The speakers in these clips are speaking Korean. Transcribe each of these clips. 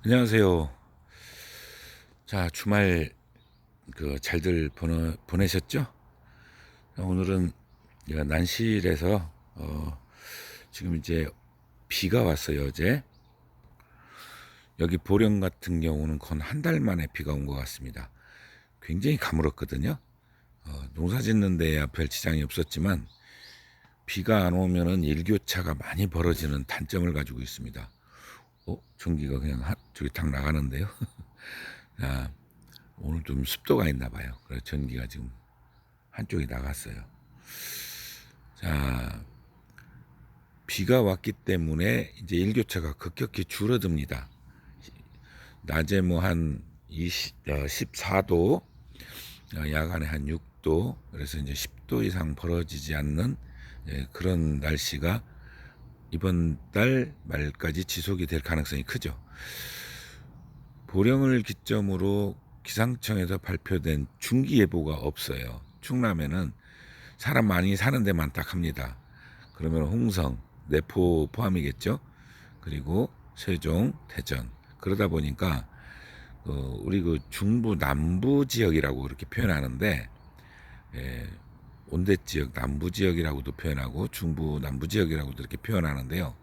안녕하세요. 자, 주말 잘들 보내셨죠? 오늘은 난실에서 지금 이제 비가 왔어요. 어제 여기 보령 같은 경우는 건 한 달 만에 비가 온 것 같습니다. 굉장히 가물었거든요. 농사 짓는 데야 별 지장이 없었지만 비가 안 오면은 일교차가 많이 벌어지는 단점을 가지고 있습니다. 전기가 그냥 저기 탁 나가는데요. 아, 오늘 좀 습도가 있나 봐요. 그래서 전기가 지금 한쪽이 나갔어요. 자, 비가 왔기 때문에 이제 일교차가 급격히 줄어듭니다. 낮에 뭐 한 14도, 야간에 한 6도, 그래서 이제 10도 이상 벌어지지 않는 그런 날씨가 이번 달 말까지 지속이 될 가능성이 크죠. 보령을 기점으로 기상청에서 발표된 중기예보가 없어요. 충남에는 사람 많이 사는 데만 딱 합니다. 그러면 홍성, 내포 포함이겠죠. 그리고 세종, 대전. 그러다 보니까 우리 그 중부 남부 지역이라고 그렇게 표현하는데, 예, 온대 지역 남부 지역이라고도 표현하고 중부 남부 지역이라고도 이렇게 표현하는데요.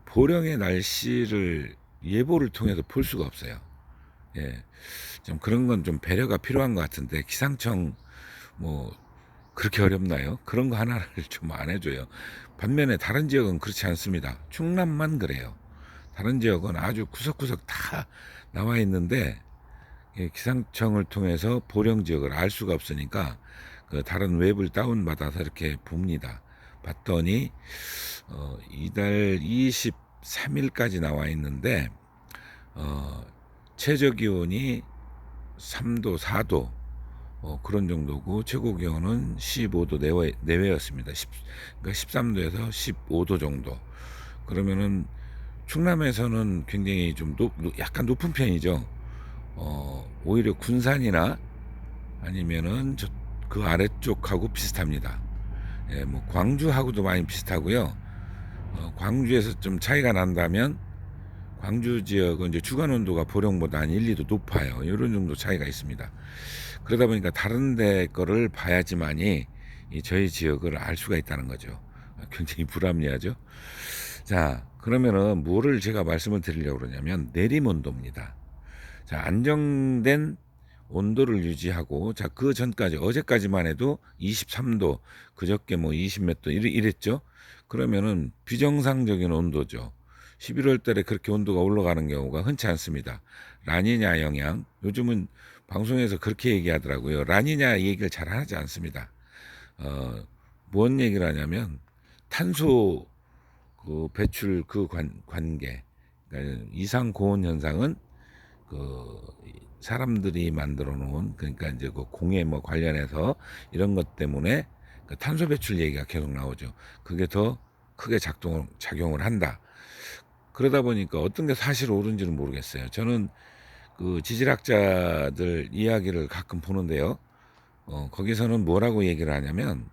보령의 날씨를 예보를 통해서 볼 수가 없어요. 예, 좀 그런 건 좀 배려가 필요한 것 같은데 기상청 뭐 그렇게 어렵나요? 그런 거 하나를 좀 안 해줘요. 반면에 다른 지역은 그렇지 않습니다. 충남만 그래요. 다른 지역은 아주 구석구석 다 나와 있는데 기상청을 통해서 보령 지역을 알 수가 없으니까 그 다른 웹을 다운받아서 이렇게 봅니다. 봤더니 이달 23일까지 나와 있는데 최저 기온이 3도, 4도 그런 정도고 최고 기온은 15도 내외였습니다. 그러니까 13도에서 15도 정도. 그러면은 충남에서는 굉장히 좀 약간 높은 편이죠. 오히려 군산이나 아니면은 그 아래쪽하고 비슷합니다. 예, 뭐 광주하고도 많이 비슷하고요. 광주에서 좀 차이가 난다면 광주 지역은 이제 주간 온도가 보령보다 한 1, 2도 높아요. 이런 정도 차이가 있습니다. 그러다 보니까 다른 데 거를 봐야지만이 저희 지역을 알 수가 있다는 거죠. 굉장히 불합리하죠. 자, 그러면은 뭐를 제가 말씀을 드리려고 그러냐면 내림온도입니다. 자, 안정된 온도를 유지하고, 자, 그 전까지 어제까지만 해도 23도, 그저께 뭐 20 몇 도 이랬죠. 그러면은 비정상적인 온도죠. 11월 달에 그렇게 온도가 올라가는 경우가 흔치 않습니다. 라니냐 영향, 요즘은 방송에서 그렇게 얘기하더라고요. 라니냐 얘기를 잘 하지 않습니다. 뭔 얘기를 하냐면 탄소 그 배출 그 관계, 그러니까 이상 고온 현상은 그 사람들이 만들어 놓은, 그러니까 이제 그 공해 뭐 관련해서 이런 것 때문에 그 탄소 배출 얘기가 계속 나오죠. 그게 더 크게 작용을 한다. 그러다 보니까 어떤 게 사실 옳은지는 모르겠어요. 저는 그 지질학자들 이야기를 가끔 보는데요. 거기서는 뭐라고 얘기를 하냐면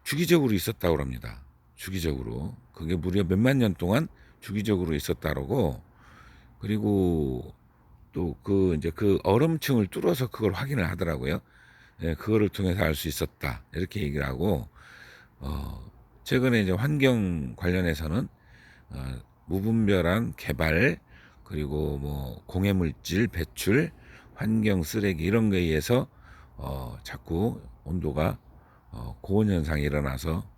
주기적으로 있었다고 합니다. 주기적으로. 그게 무려 몇만 년 동안 주기적으로 있었다고. 그리고 또 그 이제 그 얼음층을 뚫어서 그걸 확인을 하더라고요. 예, 그거를 통해서 알 수 있었다. 이렇게 얘기를 하고, 최근에 이제 환경 관련해서는 무분별한 개발, 그리고 뭐 공해물질 배출, 환경 쓰레기 이런 거에 의해서 자꾸 온도가 고온 현상이 일어나서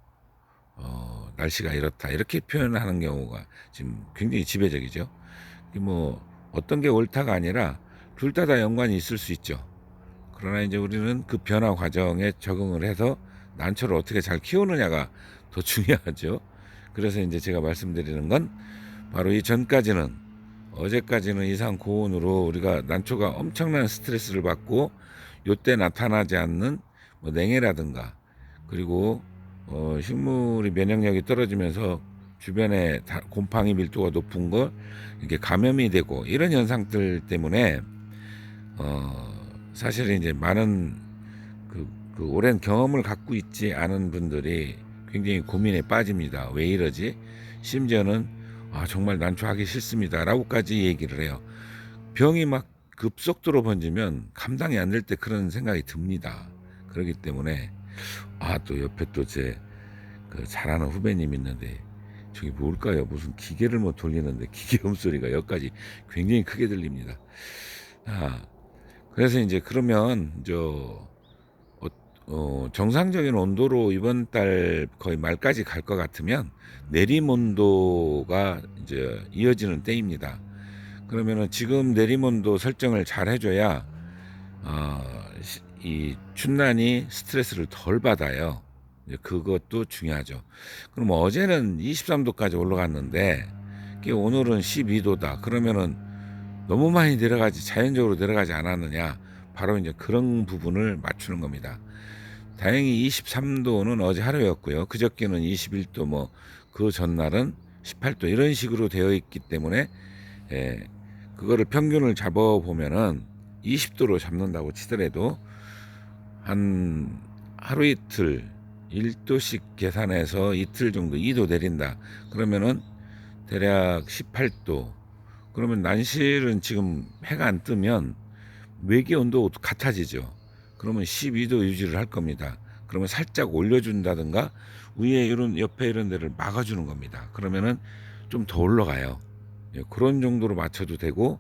날씨가 이렇다 이렇게 표현하는 경우가 지금 굉장히 지배적이죠. 뭐 어떤 게 옳다가 아니라 둘 다 연관이 있을 수 있죠. 그러나 이제 우리는 그 변화 과정에 적응을 해서 난초를 어떻게 잘 키우느냐가 더 중요하죠. 그래서 이제 제가 말씀드리는 건 바로 이 전까지는, 어제까지는 이상 고온으로 우리가 난초가 엄청난 스트레스를 받고 요때 나타나지 않는 뭐 냉해라든가, 그리고 식물이 면역력이 떨어지면서 주변에 곰팡이 밀도가 높은 거 이게 감염이 되고 이런 현상들 때문에 사실 이제 많은 그 오랜 경험을 갖고 있지 않은 분들이 굉장히 고민에 빠집니다. 왜 이러지? 심지어는 정말 난초하기 싫습니다 라고까지 얘기를 해요. 병이 막 급속도로 번지면 감당이 안 될 때 그런 생각이 듭니다. 그렇기 때문에 또 옆에 또 제 그 잘하는 후배님 있는데 저기 뭘까요? 무슨 기계를 뭐 돌리는데 기계 음소리가 여기까지 굉장히 크게 들립니다. 아, 그래서 이제 그러면 정상적인 온도로 이번 달 거의 말까지 갈 것 같으면 내림 온도가 이제 이어지는 때입니다. 그러면은 지금 내림 온도 설정을 잘 해줘야 이 춘난이 스트레스를 덜 받아요. 그것도 중요하죠. 그럼 어제는 23도까지 올라갔는데 오늘은 12도다. 그러면은 너무 많이 내려가지 자연적으로 내려가지 않았느냐? 바로 이제 그런 부분을 맞추는 겁니다. 다행히 23도는 어제 하루였고요. 그저께는 21도, 뭐 그 전날은 18도 이런 식으로 되어 있기 때문에 그거를 평균을 잡아 보면은 20도로 잡는다고 치더라도 한 하루 이틀 1도씩 계산해서 이틀 정도 2도 내린다. 그러면은 대략 18도. 그러면 난실은 지금 해가 안 뜨면 외기 온도 같아지죠. 그러면 12도 유지를 할 겁니다. 그러면 살짝 올려준다든가 위에 이런 옆에 이런 데를 막아주는 겁니다. 그러면은 좀 더 올라가요. 그런 정도로 맞춰도 되고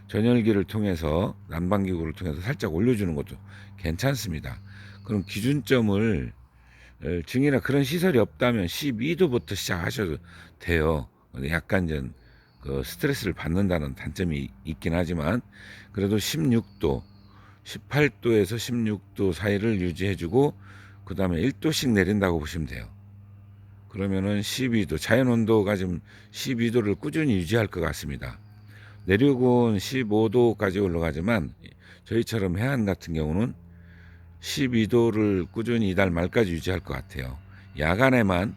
전열기를 통해서 난방기구를 통해서 살짝 올려주는 것도 괜찮습니다. 그럼 기준점을 증이나 그런 시설이 없다면 12도부터 시작하셔도 돼요. 약간 그 스트레스를 받는다는 단점이 있긴 하지만 그래도 16도, 18도에서 16도 사이를 유지해주고 그 다음에 1도씩 내린다고 보시면 돼요. 그러면은 12도, 자연 온도가 지금 12도를 꾸준히 유지할 것 같습니다. 내륙은 15도까지 올라가지만 저희처럼 해안 같은 경우는 12도를 꾸준히 이달 말까지 유지할 것 같아요. 야간에만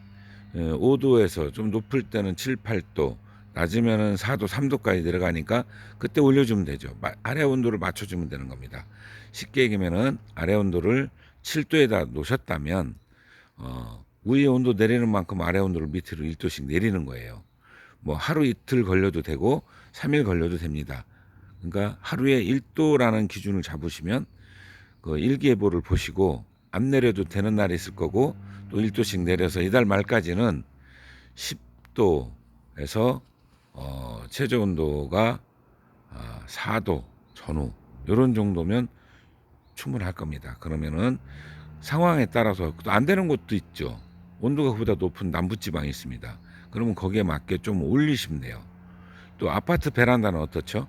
5도에서 좀 높을 때는 7, 8도, 낮으면은 4도, 3도까지 내려가니까 그때 올려주면 되죠. 아래 온도를 맞춰주면 되는 겁니다. 쉽게 얘기하면은 아래 온도를 7도에다 놓으셨다면 위에 온도 내리는 만큼 아래 온도를 밑으로 1도씩 내리는 거예요. 뭐 하루 이틀 걸려도 되고 3일 걸려도 됩니다. 그러니까 하루에 1도라는 기준을 잡으시면 그 일기예보를 보시고 안 내려도 되는 날이 있을 거고 또 1도씩 내려서 이달 말까지는 10도에서 최저 온도가 4도 전후 이런 정도면 충분할 겁니다. 그러면은 상황에 따라서 또 안 되는 곳도 있죠. 온도가 그보다 높은 남부지방이 있습니다. 그러면 거기에 맞게 좀 올리시면 돼요. 또 아파트 베란다는 어떻죠?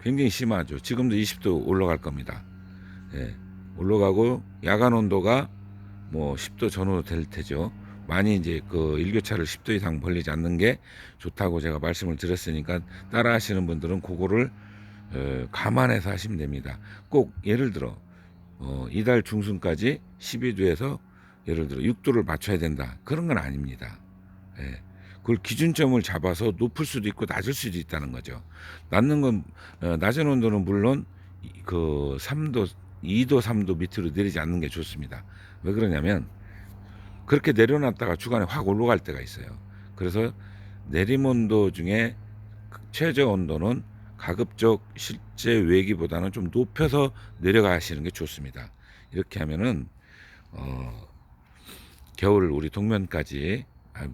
굉장히 심하죠. 지금도 20도 올라갈 겁니다. 예, 올라가고 야간 온도가 뭐 10도 전후 될 테죠. 많이 이제 그 일교차를 10도 이상 벌리지 않는 게 좋다고 제가 말씀을 드렸으니까 따라 하시는 분들은 그거를 감안해서 하시면 됩니다. 꼭 예를 들어 이달 중순까지 12도에서 예를 들어 6도를 맞춰야 된다. 그런 건 아닙니다. 예. 그걸 기준점을 잡아서 높을 수도 있고 낮을 수도 있다는 거죠. 낮는 건 낮은 온도는 물론 그 3도, 2도, 3도 밑으로 내리지 않는 게 좋습니다. 왜 그러냐면 그렇게 내려놨다가 주간에 확 올라갈 때가 있어요. 그래서 내림 온도 중에 최저 온도는 가급적 실제 외기보다는 좀 높여서 내려가시는 게 좋습니다. 이렇게 하면은 겨울 우리 동면까지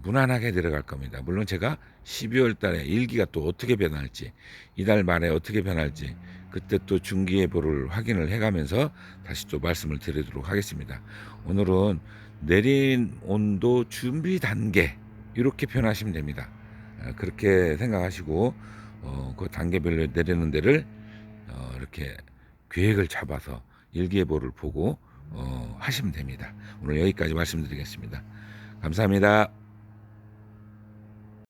무난하게 내려갈 겁니다. 물론 제가 12월 달에 일기가 또 어떻게 변할지, 이달 말에 어떻게 변할지 그때 또 중기예보를 확인을 해가면서 다시 또 말씀을 드리도록 하겠습니다. 오늘은 내린 온도 준비 단계 이렇게 표현하시면 됩니다. 그렇게 생각하시고 그 단계별로 내리는 데를 이렇게 계획을 잡아서 일기예보를 보고 하시면 됩니다. 오늘 여기까지 말씀드리겠습니다. 감사합니다.